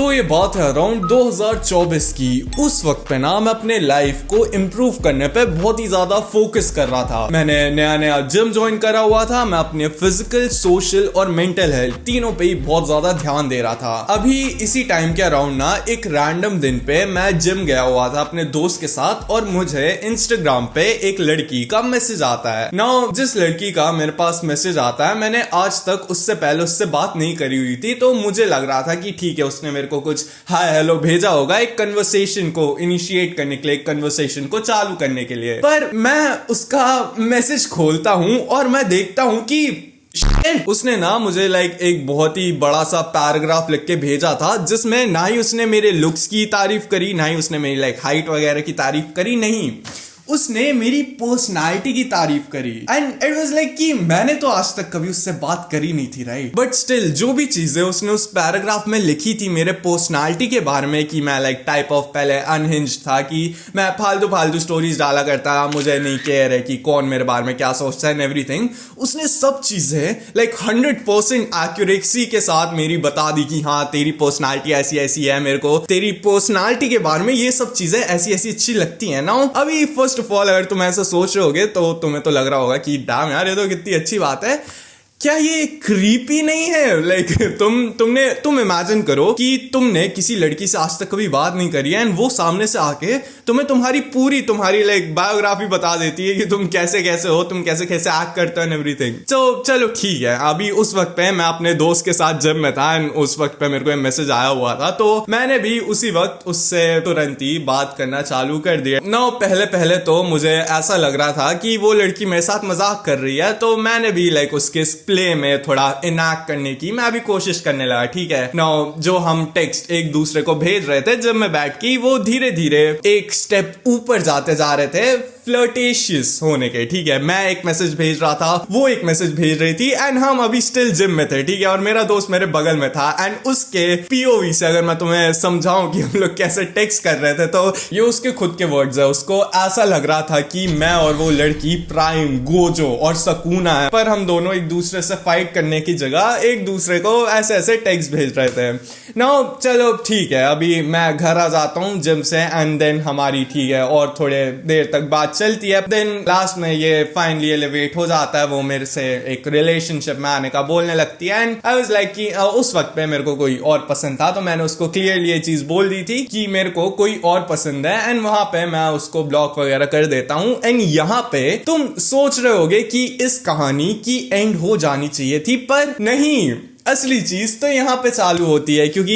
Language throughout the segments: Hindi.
तो ये बात है अराउंड 2024 की। उस वक्त पे ना मैं अपने लाइफ को इम्प्रूव करने पे बहुत ही ज्यादा फोकस कर रहा था। मैंने नया नया जिम ज्वाइन करा हुआ था। मैं अपने फिजिकल, सोशल और मेंटल हेल्थ तीनों पे ही बहुत ज्यादा ध्यान दे रहा था। अभी इसी टाइम के अराउंड ना एक रैंडम दिन पे मैं जिम गया हुआ था अपने दोस्त के साथ और मुझे इंस्टाग्राम पे एक लड़की का मैसेज आता है। नाउ जिस लड़की का मेरे पास मैसेज आता है, मैंने आज तक उससे पहले उससे बात नहीं करी हुई थी, तो मुझे लग रहा था कि ठीक है, उसने मेरे को कुछ हाय हेलो भेजा होगा एक कन्वर्सेशन को इनिशिएट करने के लिए, एक कन्वर्सेशन को चालू करने के लिए। पर मैं उसका मैसेज खोलता हूं और मैं देखता हूं कि उसने ना मुझे एक बहुत ही बड़ा सा पैराग्राफ लिख के भेजा था, जिसमें ना ही उसने मेरे लुक्स की तारीफ करी, ना ही उसने मेरी हाइट वगैरह की तारीफ करी, नहीं, उसने मेरी पर्सनालिटी की तारीफ करी। एंड इट वाज कि मैंने तो आज तक कभी उससे बात करी नहीं थी, राइट? बट स्टिल जो भी चीजें उसने उस पैराग्राफ में लिखी थी मेरे पर्सनालिटी के बारे में, कि मैं टाइप ऑफ पहले अनहिंज था, कि मैं फालतू स्टोरीज डाला करता, मुझे नहीं केयर है कि कौन मेरे बारे में क्या सोचता है एंड एवरीथिंग, उसने सब चीजें 100% एक्यूरेसी के साथ मेरी बता दी कि हाँ तेरी पर्सनालिटी ऐसी ऐसी है, मेरे को तेरी पर्सनालिटी के बारे में ये सब चीजें ऐसी ऐसी अच्छी लगती है ना। अभी फर्स्ट ऑफ ऑल अगर तुम ऐसा सोच रहे होगे तो तुम्हें तो लग रहा होगा कि डैम यार, ये तो कितनी अच्छी बात है। क्या ये क्रीपी नहीं है? तुम इमेजिन करो कि तुमने किसी लड़की से आज तक कभी बात नहीं करी है एंड वो सामने से आके तुम्हें तुम्हारी बायोग्राफी बता देती है कि तुम कैसे कैसे हो, तुम कैसे कैसे एक्ट करते हो एंड एवरीथिंग। तो चलो ठीक है, अभी उस वक्त पे मैं अपने दोस्त के साथ जिम में था एंड उस वक्त पे मेरे को मैसेज आया हुआ था, तो मैंने भी उसी वक्त उससे तुरंत ही बात करना चालू कर दिया। ना पहले तो मुझे ऐसा लग रहा था कि वो लड़की मेरे साथ मजाक कर रही है, तो मैंने भी उसके प्ले में थोड़ा इनैक्ट करने की मैं भी कोशिश करने लगा। ठीक है, नाउ जो हम टेक्स्ट एक दूसरे को भेज रहे थे जब मैं बैठ के, वो धीरे धीरे एक स्टेप ऊपर जाते जा रहे थे फ्लर्टेशियस होने के। ठीक है, मैं एक मैसेज भेज रहा था, वो एक मैसेज भेज रही थी एंड हम अभी स्टिल जिम में थे। ठीक है, और मेरा दोस्त मेरे बगल में था एंड उसके पीओवी से अगर मैं तुम्हें समझाऊं कि हम लोग कैसे टेक्स्ट कर रहे थे, तो ये उसके खुद के वर्ड्स है। उसको ऐसा लग रहा था कि मैं और वो लड़की प्राइम, गोजो और सकूना है, पर हम दोनों एक दूसरे से फाइट करने की जगह एक दूसरे को ऐसे ऐसे टेक्स्ट भेज रहे थे। नाउ चलो ठीक है, अभी मैं घर आ जाता हूँ जिम से एंड देन हमारी ठीक है और थोड़े देर तक बात चलती है। देन लास्ट में ये फाइनली एलिवेट हो जाता है, वो मेरे से एक रिलेशनशिप में आने का बोलने लगती है एंड आई वाज कि उस वक्त पे मेरे को कोई और पसंद था, तो मैंने उसको क्लियरली ये चीज बोल दी थी कि मेरे को कोई और पसंद है एंड वहां पे मैं उसको ब्लॉक वगैरह कर देता हूँ। एंड यहाँ पे तुम सोच रहे होगे कि इस कहानी की एंड हो जानी चाहिए थी, पर नहीं, असली चीज तो यहाँ पे चालू होती है, क्योंकि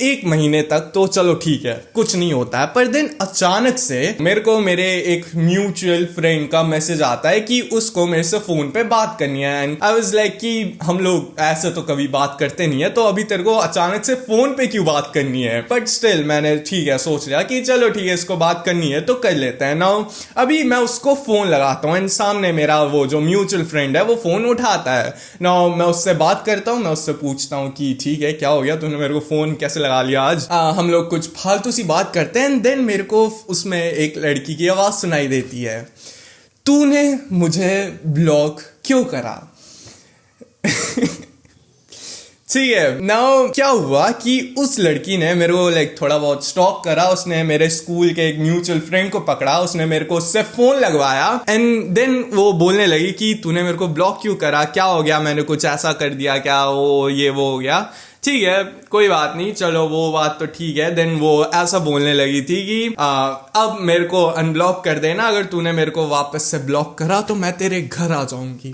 एक महीने तक तो चलो ठीक है कुछ नहीं होता है, पर दिन अचानक से मेरे को मेरे एक म्यूचुअल फ्रेंड का मैसेज आता है कि उसको मेरे से फोन पे बात करनी है एंड आई वाज कि हम लोग ऐसे तो कभी बात करते नहीं है, तो अभी तेरे को अचानक से फोन पे क्यों बात करनी है? बट स्टिल मैंने ठीक है सोच लिया कि चलो ठीक है, इसको बात करनी है तो कर लेते हैं। नाउ अभी मैं उसको फोन लगाता हूँ एंड सामने मेरा वो जो म्यूचुअल फ्रेंड है वो फोन उठाता है। नाउ मैं उससे बात करता हूँ, उससे पूछता हूँ कि ठीक है क्या हो गया, तूने मेरे को फोन कैसे लगा लिया आज? हम लोग कुछ फालतू सी बात करते हैं। देन मेरे को उसमें एक लड़की की आवाज सुनाई देती है, तूने मुझे ब्लॉक क्यों करा? ठीक है, नाउ क्या हुआ कि उस लड़की ने मेरे को थोड़ा बहुत स्टॉक करा, उसने मेरे स्कूल के एक म्यूचुअल फ्रेंड को पकड़ा, उसने मेरे को उससे फोन लगवाया एंड देन वो बोलने लगी कि तूने मेरे को ब्लॉक क्यों करा, क्या हो गया, मैंने कुछ ऐसा कर दिया क्या, वो ये वो हो गया? ठीक है कोई बात नहीं, चलो वो बात तो ठीक है। देन वो ऐसा बोलने लगी थी कि अब मेरे को अनब्लॉक कर देना, अगर तूने मेरे को वापस से ब्लॉक करा तो मैं तेरे घर आ जाऊंगी।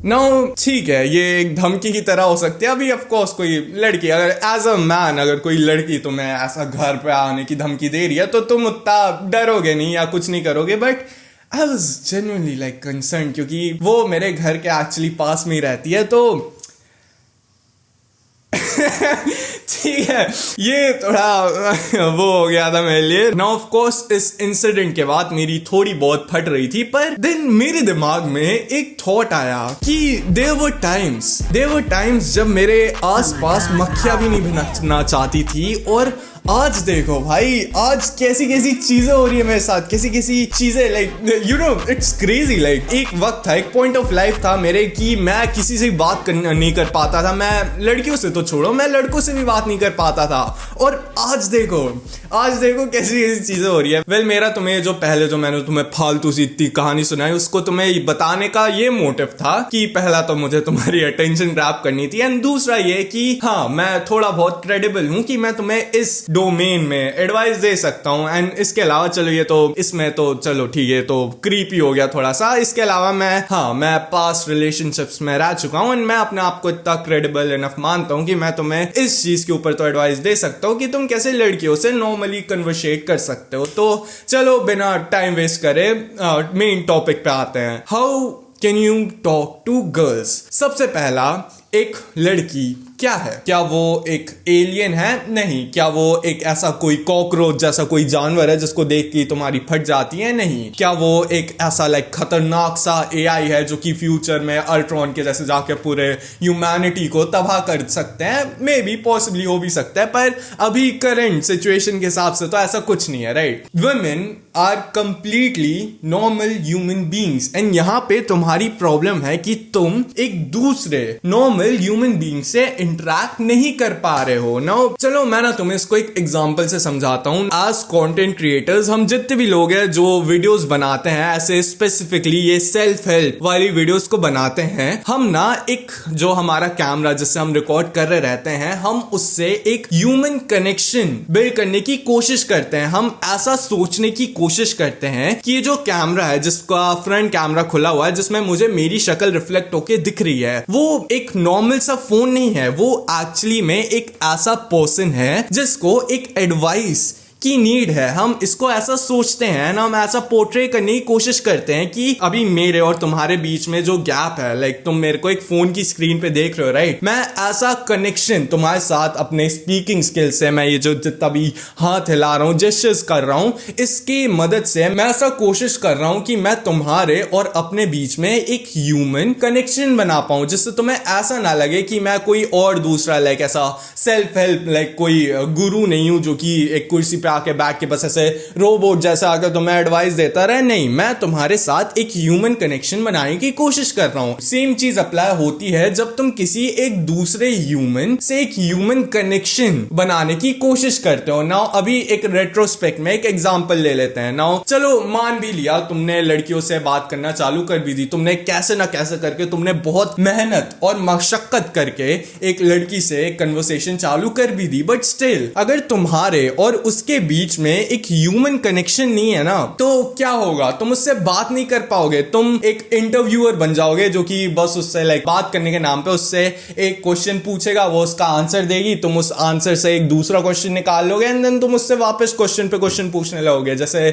नाउ ठीक है, ये एक धमकी की तरह हो सकती है। अभी ऑफ कोर्स कोई लड़की अगर एज अ मैन, अगर कोई लड़की तुम्हें ऐसा घर पे आने की धमकी दे रही है तो तुम उतना डरोगे नहीं या कुछ नहीं करोगे, but I was genuinely concern, क्योंकि वो मेरे घर के एक्चुअली पास में ही रहती है, तो ठीक है ये थोड़ा वो हो गया था मेरे लिए। नाउ ऑफ कोर्स इस इंसिडेंट के बाद मेरी थोड़ी बहुत फट रही थी, पर देन मेरे दिमाग में एक थॉट आया कि देयर वर टाइम्स जब मेरे आसपास मक्खियां भी नहीं भिनकना चाहती थी और आज देखो भाई, आज कैसी कैसी चीजें हो रही है मेरे साथ, कैसी कैसी चीजें, like you know it's crazy. Like एक वक्त था, एक पॉइंट ऑफ लाइफ था मेरे कि मैं किसी से बात नहीं कर पाता था। मैं लड़कियों से तो छोड़ो, मैं लड़कों से भी बात नहीं कर पाता था। और आज देखो कैसी कैसी चीजें हो रही है। वेल मेरा तुम्हें जो पहले जो मैंने तुम्हें फालतू सी इतनी कहानी सुनाई, उसको तुम्हें बताने का ये मोटिव था कि पहला तो मुझे तुम्हारी अटेंशन ग्रैब करनी थी, एंड दूसरा ये कि हाँ मैं थोड़ा बहुत क्रेडिबल हूं कि मैं तुम्हें इस डोमेन में एडवाइस दे सकता हूं। एंड इसके अलावा चलो ये तो इसमें तो चलो ठीक है, तो क्रीपी हो गया थोड़ा सा। इसके अलावा मैं पास्ट रिलेशनशिप्स में रह चुका हूं, एंड मैं अपने आप को इतना क्रेडिबल इनफ मानता हूं कि मैं तुम्हें इस चीज के ऊपर तो एडवाइस दे सकता हूं कि तुम कैसे लड़कियों से नॉर्मली कन्वर्सेट कर सकते हो। तो चलो बिना टाइम वेस्ट करे मेन टॉपिक पे आते हैं। How can you talk to girls. सबसे पहला, एक लड़की क्या है? क्या वो एक एलियन है? नहीं। क्या वो एक ऐसा कोई कॉकरोच जैसा कोई जानवर है जिसको देख के तुम्हारी फट जाती है? नहीं। क्या वो एक ऐसा लाइक खतरनाक सा एआई है जो कि फ्यूचर में अल्ट्रॉन के जैसे जाके पूरे ह्यूमैनिटी को तबाह कर सकते हैं? मे बी पॉसिबली हो भी सकता है, पर अभी करंट सिचुएशन के हिसाब से तो ऐसा कुछ नहीं है, right? Women are completely normal human beings, and यहाँ पे तुम्हारी प्रॉब्लम है कि तुम एक दूसरे नॉर्मल ह्यूमन बींग से इंटरैक्ट नहीं कर पा रहे हो। नाउ चलो मैं ना तुम्हें इसको एक एग्जांपल से समझाता हूं। एज कंटेंट क्रिएटर्स, हम जितने भी लोग हैं जो वीडियोस बनाते हैं, ऐसे स्पेसिफिकली ये सेल्फ हेल्प वाली वीडियोस को बनाते हैं, हम ना एक जो हमारा कैमरा जिससे हम रिकॉर्ड कर रहे रहते हैं, हम उससे एक ह्यूमन कनेक्शन बिल्ड करने की कोशिश करते हैं। हम ऐसा सोचने की कोशिश करते हैं कि ये जो कैमरा है, जिसका फ्रंट कैमरा खुला हुआ है, जिसमें मुझे मेरी शक्ल रिफ्लेक्ट होके दिख रही है, वो एक नॉर्मल सा फोन नहीं है, वो एक्चुअली में एक ऐसा पर्सन है जिसको एक एडवाइस की नीड है। हम इसको ऐसा सोचते हैं ना, हम ऐसा पोर्ट्रे करने की कोशिश करते हैं कि अभी मेरे और तुम्हारे बीच में जो गैप है, लाइक तुम मेरे को एक फोन की स्क्रीन पे देख रहे हो, राइट? मैं ऐसा कनेक्शन तुम्हारे साथ अपने स्पीकिंग स्किल से, मैं ये जो जितना भी हाथ हिला रहा हूं, जेस्चर्स कर रहा हूं, इसकी मदद से मैं ऐसा कोशिश कर रहा हूं कि मैं तुम्हारे और अपने बीच में एक ह्यूमन कनेक्शन बना पाऊं, जिससे तुम्हें ऐसा ना लगे कि मैं कोई और दूसरा लाइक ऐसा सेल्फ हेल्प लाइक कोई गुरु नहीं हूं जो कि एक कुर्सी पे आके बैठ के बस ऐसे रोबोट जैसा आकर तुम्हें एडवाइस देता रहे। नहीं, मैं तुम्हारे साथ एक ह्यूमन कनेक्शन बनाने की कोशिश कर रहा हूं। सेम चीज अप्लाई होती है जब तुम किसी एक दूसरे ह्यूमन से एक ह्यूमन कनेक्शन बनाने की कोशिश करते हो। नाउ अभी एक रेट्रोस्पेक्ट में एक एग्जांपल ले लेते हैं। नाउ चलो मान भी लिया तुमने लड़कियों से बात करना चालू कर भी दी, तुमने कैसे ना कैसे करके तुमने बहुत मेहनत और मशक्कत करके एक लड़की से कन्वर्सेशन चालू कर भी दी, बट स्टिल अगर तुम्हारे और उसके बीच में एक ह्यूमन कनेक्शन नहीं है ना, तो क्या होगा? तुम उससे बात नहीं कर पाओगे। तुम एक इंटरव्यूअर बन जाओगे जो कि बस उससे लाइक बात करने के नाम पे उससे एक क्वेश्चन पूछेगा, वो उसका आंसर देगी, तुम उस आंसर से एक दूसरा क्वेश्चन निकाल लोगे, एंड देन तुम उससे वापस क्वेश्चन पे क्वेश्चन पूछने लगोगे। जैसे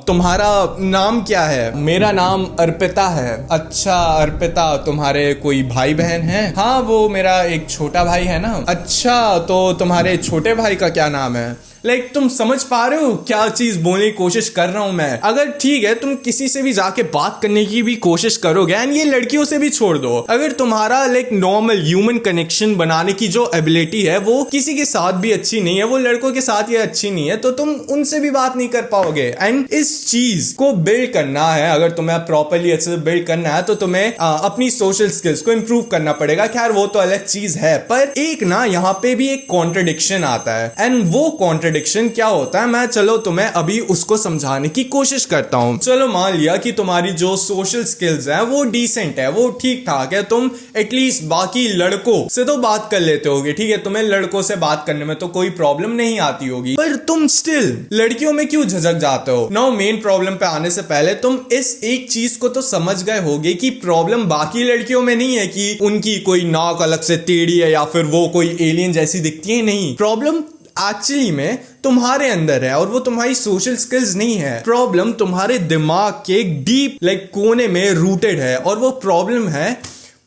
तुम्हारा नाम क्या है? मेरा नाम अर्पिता है। अच्छा अर्पिता, तुम्हारे कोई भाई बहन है? हाँ, वो मेरा एक छोटा भाई है ना। अच्छा, तो तुम्हारे छोटे भाई का क्या नाम है? लाइक तुम समझ पा रहे हो क्या चीज बोलने की कोशिश कर रहा हूं मैं? अगर ठीक है तुम किसी से भी जाके बात करने की भी कोशिश करोगे, एंड ये लड़कियों से भी छोड़ दो, अगर तुम्हारा लाइक नॉर्मल ह्यूमन कनेक्शन बनाने की जो एबिलिटी है वो किसी के साथ भी अच्छी नहीं है, वो लड़कों के साथ ही अच्छी नहीं है, तो तुम उनसे भी बात नहीं कर पाओगे। एंड इस चीज को बिल्ड करना है, अगर तुम्हें प्रॉपरली अच्छे से बिल्ड करना है, तो तुम्हें अपनी सोशल स्किल्स को इंप्रूव करना पड़ेगा। खैर वो तो अलग चीज है, पर एक ना यहाँ पे भी एक कॉन्ट्रडिक्शन आता है, एंड वो कॉन्ट्रडिक्शन क्या होता है, मैं चलो तुम्हें अभी उसको समझाने की कोशिश करता हूं। चलो मान लिया कि तुम्हारी जो सोशल स्किल्स है वो डिसेंट है, वो ठीक ठाक है, तुम एटलीस्ट बाकी लड़कों से तो बात कर लेते होगे, ठीक है, तुम्हें लड़कों से बात करने में तो कोई प्रॉब्लम नहीं आती होगी, पर तुम स्टिल लड़कियों में क्यों झिझक जाते हो? नाउ मेन प्रॉब्लम पे आने से पहले तुम इस एक चीज को तो समझ गए होगे कि प्रॉब्लम बाकी लड़कियों में नहीं है कि उनकी कोई नाक अलग से टेढ़ी है या फिर वो कोई एलियन जैसी दिखती है। नहीं, प्रॉब्लम एक्चुअली में तुम्हारे अंदर है, और वो तुम्हारी सोशल स्किल्स नहीं है। प्रॉब्लम तुम्हारे दिमाग के डीप लाइक कोने में रूटेड है, और वो प्रॉब्लम है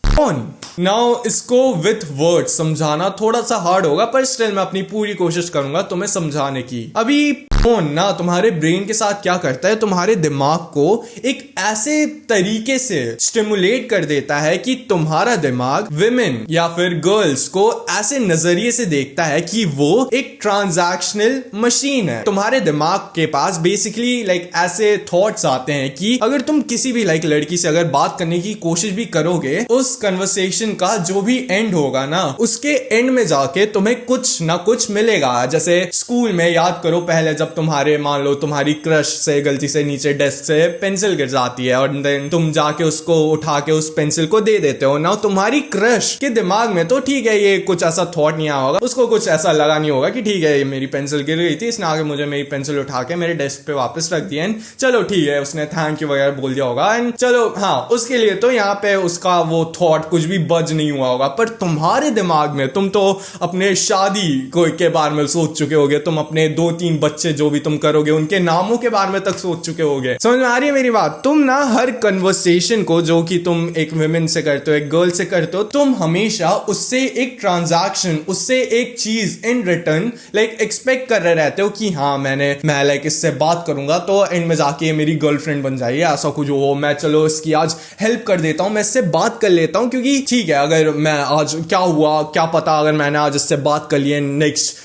कौन? नाउ इसको विथ वर्ड्स समझाना थोड़ा सा हार्ड होगा, पर स्टिल मैं अपनी पूरी कोशिश करूंगा तुम्हें समझाने की। अभी फोन ना तुम्हारे ब्रेन के साथ क्या करता है, तुम्हारे दिमाग को एक ऐसे तरीके से स्टिमुलेट कर देता है कि तुम्हारा दिमाग विमेन या फिर गर्ल्स को ऐसे नजरिए से देखता है कि वो एक ट्रांजैक्शनल मशीन है। तुम्हारे दिमाग के पास बेसिकली ऐसे थॉट्स आते हैं कि अगर तुम किसी भी लड़की से अगर बात करने की कोशिश भी करोगे, उस कन्वर्सेशन का जो भी एंड होगा ना, उसके एंड में जाके तुम्हें कुछ ना कुछ मिलेगा। जैसे स्कूल में याद करो, पहले जब तुम्हारे मान लो तुम्हारी क्रश से गलती से नीचे डेस्क से पेंसिल गिर जाती है और देन तुम जाके उसको उठा के उस पेंसिल को दे देते हो ना, तुम्हारी क्रश के दिमाग में तो ठीक है ये कुछ ऐसा थॉट नहीं आया होगा, उसको कुछ ऐसा लगा नहीं होगा कि ठीक है ये मेरी पेंसिल गिर गई थी, इसने आगे मुझे मेरी पेंसिल उठा के मेरे डेस्क पे वापस रख दिया, चलो ठीक है उसने थैंक यू वगैरह बोल दिया होगा एंड चलो हाँ, उसके लिए तो यहाँ पे उसका वो थॉट कुछ भी बज नहीं हुआ होगा। पर तुम्हारे दिमाग में तुम तो अपने शादी के बारे में सोच चुके होगे, तुम अपने 2-3 बच्चे जो भी तुम करोगे उनके नामों के बारे में तक सोच चुके होगे। समझ में आ रही है मेरी बात? तुम ना हर कन्वर्सेशन को जो कि तुम एक विमेन से करते हो, एक गर्ल से करते हो, तुम हमेशा उससे एक ट्रांजैक्शन, उससे एक चीज इन रिटर्न एक्सपेक्ट कर रहे रहते हो कि हाँ मैं इससे बात करूंगा तो एंड में जाके मेरी गर्लफ्रेंड बन जाएगी, ऐसा कुछ हो, मैं चलो इसकी आज हेल्प कर देता हूं, मैं इससे बात कर लेता हूं क्योंकि ठीक है अगर मैं आज क्या हुआ क्या पता, अगर मैंने आज इससे बात कर ली नेक्स्ट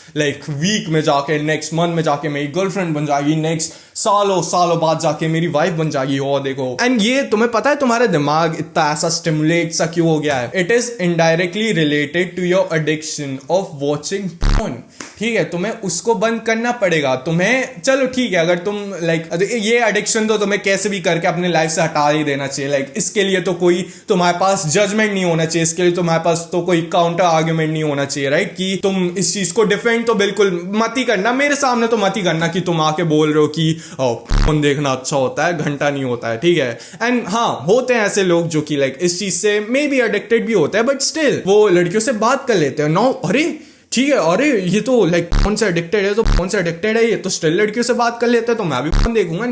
वीक में जाके, नेक्स्ट मंथ में जाके मेरी गर्लफ्रेंड बन जाएगी, नेक्स्ट सालों बाद जाके मेरी वाइफ बन जाएगी। और देखो, एंड ये तुम्हें पता है तुम्हारा दिमाग इतना ऐसा स्टिमुलेट सा क्यों हो गया है? It is indirectly related to your addiction of watching porn. ठीक है, तुम्हें उसको बंद करना पड़ेगा। तुम्हें चलो ठीक है, अगर तुम ये एडिक्शन तो तुम्हें कैसे भी करके अपने लाइफ से हटा ही देना चाहिए। इसके लिए तो कोई तुम्हारे पास जजमेंट नहीं होना चाहिए, इसके लिए तुम्हारे पास तो कोई काउंटर आर्ग्यूमेंट नहीं होना चाहिए, राइट? कि तुम इस चीज को डिफेंड तो बिल्कुल मत ही करना, मेरे सामने तो मत ही करना कि तुम आके बोल रहे हो कि फोन देखना अच्छा होता है, घंटा नहीं होता है। ठीक है, एंड हाँ होते हैं ऐसे लोग जो कि इस चीज से मे बी एडिक्टेड भी होते हैं, बट स्टिल वो लड़कियों से बात कर लेते हैं। नो अरे ठीक है, अरे ये तो फोन से एडिक्टेड है, तो फोन से एडिक्टेड है, ये तो स्टिल लड़कियों से बात कर लेते हैं, तो मैं भी फोन देखूंगा।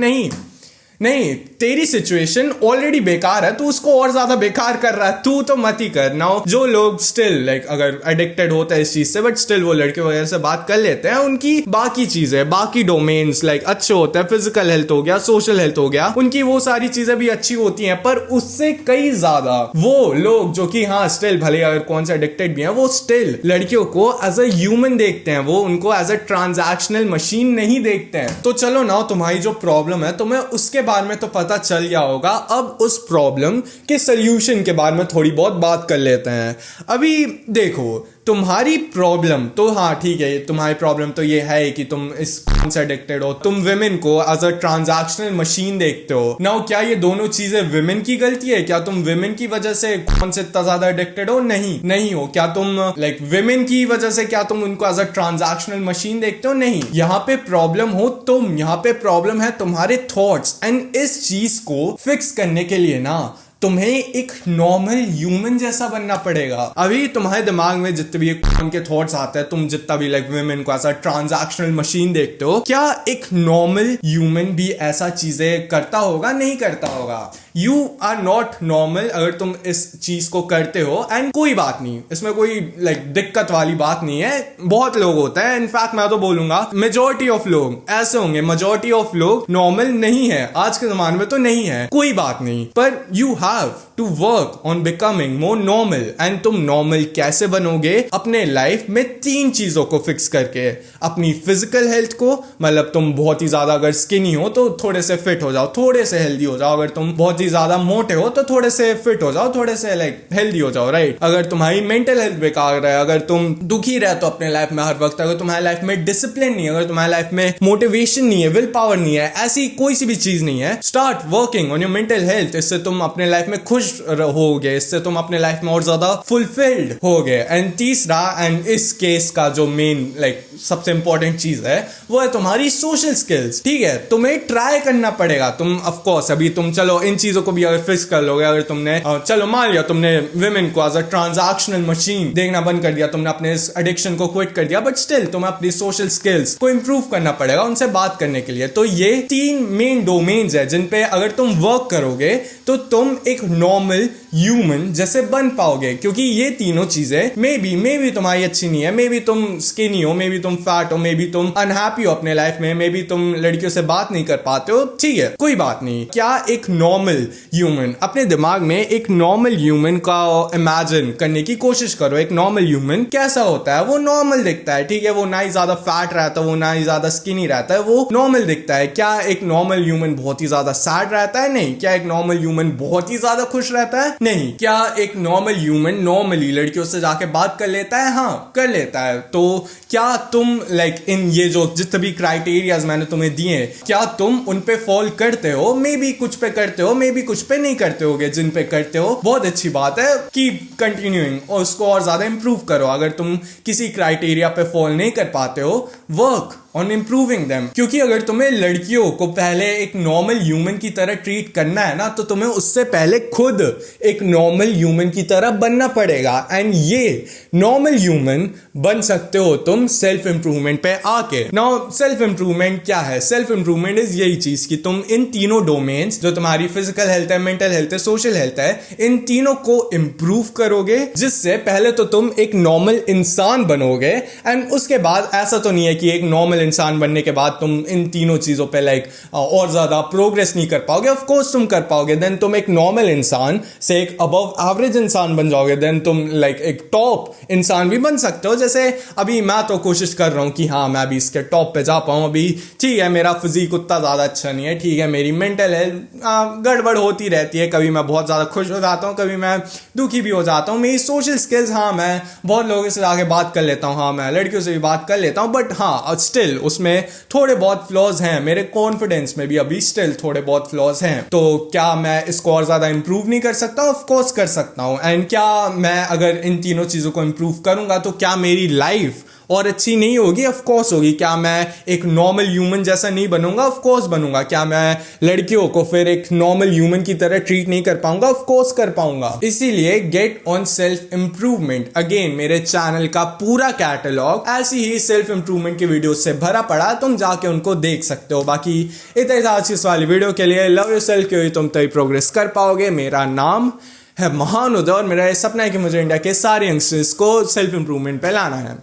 नहीं, तेरी सिचुएशन ऑलरेडी बेकार है, तू उसको और ज्यादा बेकार कर रहा है, तू तो मत ही कर। नाउ जो लोग स्टिल अगर एडिक्टेड होता है इस चीज से, बट स्टिल वो लड़के वगैरह से बात कर लेते हैं, उनकी बाकी चीजें, बाकी डोमेन्स अच्छे होते हैं, फिजिकल हेल्थ हो गया, सोशल हेल्थ हो गया, उनकी वो सारी चीजें भी अच्छी होती हैं। पर उससे कई ज्यादा वो लोग जो कि हाँ स्टिल भले अगर कौन से एडिक्टेड भी हैं, वो स्टिल लड़कियों को एज अ ह्यूमन देखते हैं, वो उनको एज अ ट्रांजैक्शनल मशीन नहीं देखते हैं। तो चलो ना, तुम्हारी जो प्रॉब्लम है तुम्हें उसके बारे में तो पता चल गया होगा। अब उस प्रॉब्लम के सॉल्यूशन के बारे में थोड़ी बहुत बात कर लेते हैं। अभी देखो, तुम्हारी प्रॉब्लम तो हाँ ठीक है, तुम्हारी प्रॉब्लम तो ये है कि तुम इस फोन से एडिक्टेड हो, तुम विमेन को एज अ ट्रांजैक्शनल मशीन देखते हो। नाउ क्या ये दोनों चीजें विमेन की गलती है? क्या तुम विमेन की वजह से फोन से इतना ज्यादा एडिक्टेड हो? नहीं हो। क्या तुम विमेन की वजह से क्या तुम उनको एज अ ट्रांजैक्शनल मशीन देखते हो? नहीं। यहाँ पे प्रॉब्लम हो तुम, यहाँ पे प्रॉब्लम है तुम्हारे थॉट्स। एंड इस चीज को फिक्स करने के लिए ना तुम्हें एक नॉर्मल ह्यूमन जैसा बनना पड़ेगा। अभी तुम्हारे दिमाग में जितने भी उनके थॉट्स आते हैं, तुम जितना भी वुमेन को ऐसा ट्रांजैक्शनल मशीन देखते हो, क्या एक नॉर्मल ह्यूमन भी ऐसा चीजें करता होगा? नहीं करता होगा। यू आर नॉट नॉर्मल अगर तुम इस चीज को करते हो, एंड कोई बात नहीं, इसमें कोई दिक्कत वाली बात नहीं है। बहुत लोग होते हैं, इनफैक्ट मैं तो बोलूंगा मेजॉरिटी ऑफ लोग ऐसे होंगे, मेजॉरिटी ऑफ लोग नॉर्मल नहीं है, आज के जमाने में तो नहीं है, कोई बात नहीं। पर you have to work on becoming more normal. And तुम नॉर्मल कैसे बनोगे? अपने लाइफ में 3 चीजों को फिक्स करके। अपनी फिजिकल हेल्थ को, मतलब तुम बहुत ही ज्यादा अगर स्किनी हो तो थोड़े से फिट हो जाओ, थोड़े से हेल्दी हो जाओ। अगर तुम बहुत ही ज्यादा मोटे हो तो थोड़े से फिट हो जाओ, थोड़े से हेल्दी हो जाओ, राइट? अगर तुम्हारी मेंटल हेल्थ बेकार है, अगर तुम दुखी रहते हो अपने लाइफ में हर वक्त, अगर तुम्हारी लाइफ में डिसिप्लिन नहीं है, अगर तुम्हारी लाइफ में मोटिवेशन नहीं है, विल पावर नहीं है, ऐसी कोई सी भी चीज नहीं है, start working on your mental health. इससे तुम अपने लाइफ में खुश रहोगे, इससे तुम अपने लाइफ में और ज्यादा फुलफिल्ड होगे। एंड तीसरा, एंड इस केस का जो मेन सबसे इंपॉर्टेंट चीज है, वो है तुम्हारी सोशल स्किल्स। ठीक है, तुम्हें ट्राई करना पड़ेगा। तुम ऑफ कोर्स अभी तुम चलो इन चीजों को भी अगर फिक्स कर लोगे, अगर तुमने चलो मान लिया तुमने विमेन को एज अ ट्रांजैक्शनल मशीन देखना बंद कर दिया, तुमने अपने इस एडिक्शन को क्विट कर दिया, बट स्टिल तुम्हें अपनी सोशल स्किल्स को इंप्रूव करना पड़ेगा उनसे बात करने के लिए। तो ये 3 मेन डोमेन्स है जिन पे अगर तुम वर्क करोगे तो तुम एक नॉर्मल ह्यूमन जैसे बन पाओगे, क्योंकि ये तीनों चीजें मे बी तुम्हारी अच्छी नहीं है, मे बी तुम स्किनी हो, मे बी तुम फैट हो, मे बी तुम अनहैप्पी हो अपने लाइफ में, मे बी तुम लड़कियों से बात नहीं कर पाते हो, ठीक है कोई बात नहीं। क्या एक नॉर्मल ह्यूमन, अपने दिमाग में एक नॉर्मल ह्यूमन का इमेजिन करने की कोशिश करो। एक नॉर्मल ह्यूमन कैसा होता है? वो नॉर्मल दिखता है, ठीक है, वो ना ही ज्यादा फैट रहता है, वो ना ही ज्यादा स्किनी रहता है, वो नॉर्मल दिखता है। क्या एक नॉर्मल ह्यूमन बहुत ही ज्यादा सैड रहता है? नहीं। क्या एक नॉर्मल ह्यूमन बहुत ही ज्यादा खुश रहता है? नहीं। क्या एक नॉर्मल ह्यूमन नॉर्मली लड़कियों से जाके बात कर लेता है? हाँ, कर लेता है। तो क्या तुम लाइक इन ये जो जितने भी क्राइटेरियाज मैंने तुम्हें दिए, क्या तुम उन पे फॉल करते हो? मे बी कुछ पे करते हो, मे बी कुछ पे नहीं करते होगे। जिन पे करते हो बहुत अच्छी बात है, कीप कंटिन्यूइंग और उसको और ज्यादा इंप्रूव करो। अगर तुम किसी क्राइटेरिया पे फॉल नहीं कर पाते हो, वर्क ऑन इम्प्रूविंग देम। क्योंकि अगर तुम्हें लड़कियों को पहले एक नॉर्मल ह्यूमन की तरह ट्रीट करना है ना, तो तुम्हें उससे पहले खुद एक नॉर्मल ह्यूमन की तरह बनना पड़ेगा। एंड ये नॉर्मल ह्यूमन बन सकते हो तुम सेल्फ इंप्रूवमेंट पे आके। नाउ सेल्फ इंप्रूवमेंट क्या है? सेल्फ इंप्रूवमेंट इज यही चीज कि तुम इन तीनों डोमेन्स, जो तुम्हारी फिजिकल हेल्थ है, मेंटल हेल्थ है, सोशल हेल्थ है, इन तीनों को इंप्रूव करोगे, जिससे पहले तो तुम एक नॉर्मल इंसान बनोगे। एंड उसके बाद ऐसा तो नहीं है कि एक नॉर्मल इंसान बनने के बाद तुम इन तीनों चीजों पे लाइक और ज्यादा प्रोग्रेस नहीं कर पाओगे। ऑफ कोर्स तुम कर पाओगे। देन तुम एक नॉर्मल इंसान से एक अबव एवरेज इंसान बन जाओगे। देन तुम लाइक एक टॉप इंसान भी बन सकते हो। जैसे अभी मैं तो कोशिश कर रहा हूं कि हाँ मैं अभी इसके टॉप पे जा पाऊं। अभी ठीक है, मेरा फिजिक उतना ज्यादा अच्छा नहीं है, ठीक है, मेरी मेंटल हेल्थ गड़बड़ होती रहती है। कभी मैं बहुत ज्यादा खुश हो जाता हूं, कभी मैं दुखी भी हो जाता हूं। मेरी सोशल स्किल्स, हाँ मैं बहुत लोगों से आगे बात कर लेता हूं, हाँ मैं लड़कियों से भी बात कर लेता हूं, बट हाँ स्टिल उसमें थोड़े बहुत फ्लॉज हैं। मेरे कॉन्फिडेंस में भी अभी स्टिल थोड़े बहुत फ्लॉज हैं। तो क्या मैं इसको और ज्यादा इंप्रूव नहीं कर सकता? ऑफ कोर्स कर सकता हूं। एंड क्या मैं अगर इन तीनों चीजों को इंप्रूव करूंगा तो क्या मेरी लाइफ और अच्छी नहीं होगी? ऑफ कोर्स होगी। क्या मैं एक नॉर्मल ह्यूमन जैसा नहीं बनूंगा? ऑफ कोर्स बनूंगा। क्या मैं लड़कियों को फिर एक नॉर्मल ह्यूमन की तरह ट्रीट नहीं कर पाऊंगा? ऑफ कोर्स कर पाऊंगा। इसीलिए get on self improvement. Again मेरे चैनल का पूरा कैटलॉग ऐसी ही सेल्फ इंप्रूवमेंट की वीडियो से भरा पड़ा, तुम जाके उनको देख सकते हो। बाकी इतना था आज इस वाली वीडियो के लिए। लव योरसेल्फ के तुम तभी प्रोग्रेस कर पाओगे। मेरा नाम है महान उदय और मेरा सपना है कि मुझे इंडिया के सारे यंगस्टर्स को सेल्फ इंप्रूवमेंट पे लाना है।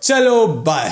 चलो बाय।